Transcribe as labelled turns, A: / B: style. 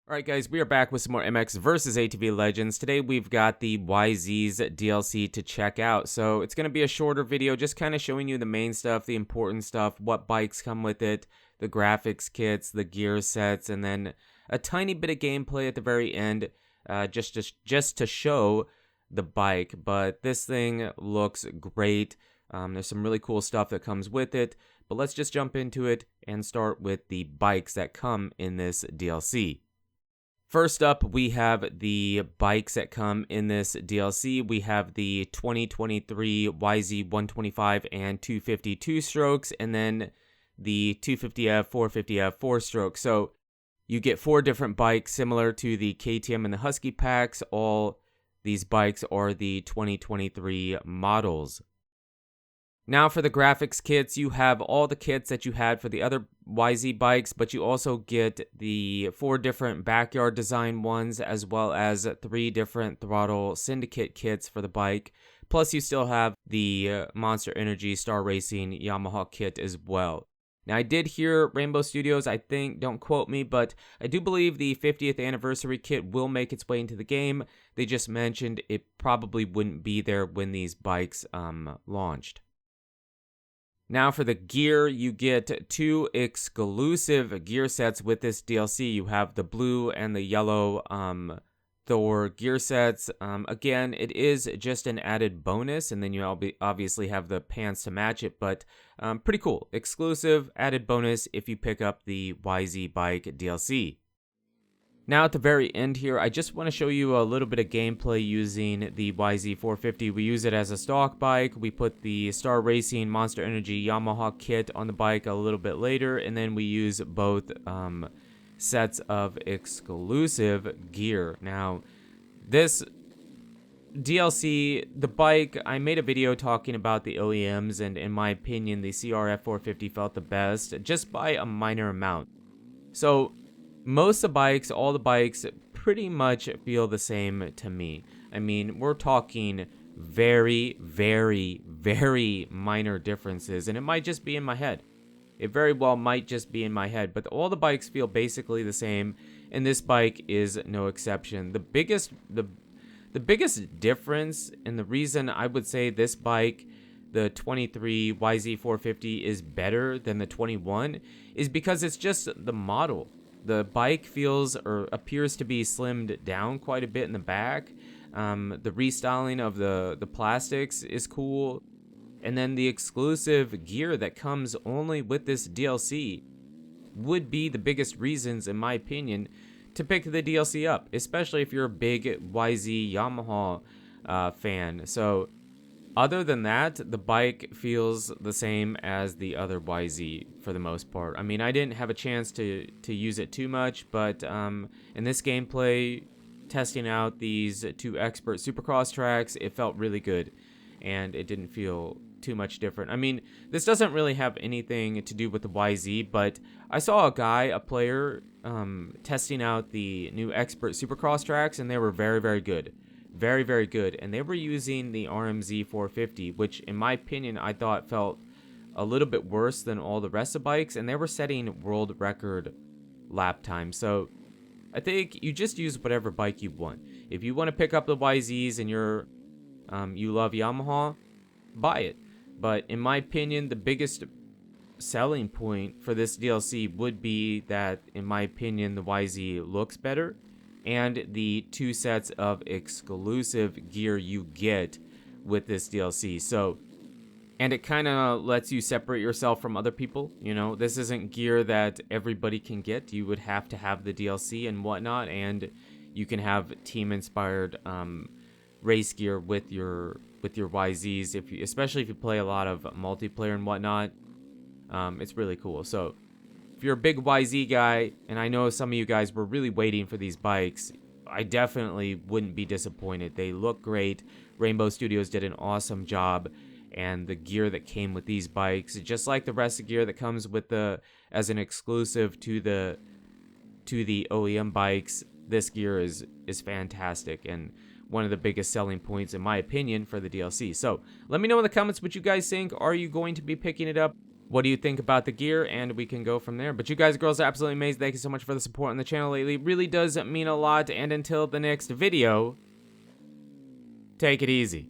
A: Alright guys, we are back with some more MX versus ATV Legends. Today we've got the YZ's DLC to check out. So it's going to be a shorter video, just kind of showing you the main stuff, the important stuff, what bikes come with it, the graphics kits, the gear sets, and then a tiny bit of gameplay at the very end, just to show the bike. But this thing looks great. There's some really cool stuff that comes with it. But let's just jump into it and start with the bikes that come in this DLC. First up, we have the bikes that come in this DLC. We have the 2023 YZ 125 and 250 two-strokes, and then the 250F, 450F four-stroke. So you get 4 different bikes similar to the KTM and the Husky packs. All these bikes are the 2023 models. Now for the graphics kits, you have all the kits that you had for the other YZ bikes, but you also get the 4 different backyard design ones, as well as 3 different throttle syndicate kits for the bike. Plus you still have the Monster Energy Star Racing Yamaha kit as well. Now I did hear Rainbow Studios, I think, don't quote me, but I do believe the 50th anniversary kit will make its way into the game. They just mentioned it probably wouldn't be there when these bikes launched. Now for the gear, you get 2 exclusive gear sets with this DLC. You have the blue and the yellow Thor gear sets. Again, it is just an added bonus, and then you obviously have the pants to match it, but pretty cool. Exclusive, added bonus if you pick up the YZ bike DLC. Now at the very end here, I just want to show you a little bit of gameplay using the YZ 450. We use it as a stock bike. We put the Star Racing Monster Energy Yamaha kit on the bike a little bit later, and then we use both sets of exclusive gear. Now, this DLC, the bike, I made a video talking about the OEMs, and in my opinion, the CRF 450 felt the best, just by a minor amount. So most of the bikes, all the bikes, pretty much feel the same to me. I mean, we're talking very, very, very minor differences, and it might just be in my head. It very well might just be in my head, but all the bikes feel basically the same, and this bike is no exception. The biggest difference, and the reason I would say this bike, the 23 YZ 450, is better than the 21 is because it's just the model. The bike feels or appears to be slimmed down quite a bit in the back. The restyling of the plastics is cool. And then the exclusive gear that comes only with this DLC would be the biggest reasons, in my opinion, to pick the DLC up, especially if you're a big YZ Yamaha fan. So other than that, the bike feels the same as the other YZ for the most part. I mean, I didn't have a chance to use it too much, but in this gameplay, testing out these 2 expert supercross tracks, it felt really good, and it didn't feel too much different. I mean, this doesn't really have anything to do with the YZ, but I saw a player, testing out the new expert supercross tracks, and they were very, very good. Very, very good. And they were using the RMZ 450, which in my opinion, I thought felt a little bit worse than all the rest of the bikes, and they were setting world record lap time. So I think you just use whatever bike you want. If you want to pick up the YZs and you love Yamaha, buy it. But in my opinion, the biggest selling point for this DLC would be that, in my opinion, the YZ looks better, and the 2 sets of exclusive gear you get with this DLC. So, and it kind of lets you separate yourself from other people. You know, this isn't gear that everybody can get. You would have to have the DLC and whatnot, and you can have team-inspired race gear with your YZs, especially if you play a lot of multiplayer and whatnot. It's really cool. So if you're a big YZ guy, and I know some of you guys were really waiting for these bikes, I definitely wouldn't be disappointed. They look great. Rainbow Studios did an awesome job, and the gear that came with these bikes, just like the rest of the gear that comes with as an exclusive to the OEM bikes, this gear is fantastic and one of the biggest selling points, in my opinion, for the DLC. So let me know in the comments what you guys think. Are you going to be picking it up? what do you think about the gear, and we can go from there. But you guys and girls are absolutely amazing. Thank you so much for the support on the channel lately. It really does mean a lot, and until the next video, take it easy.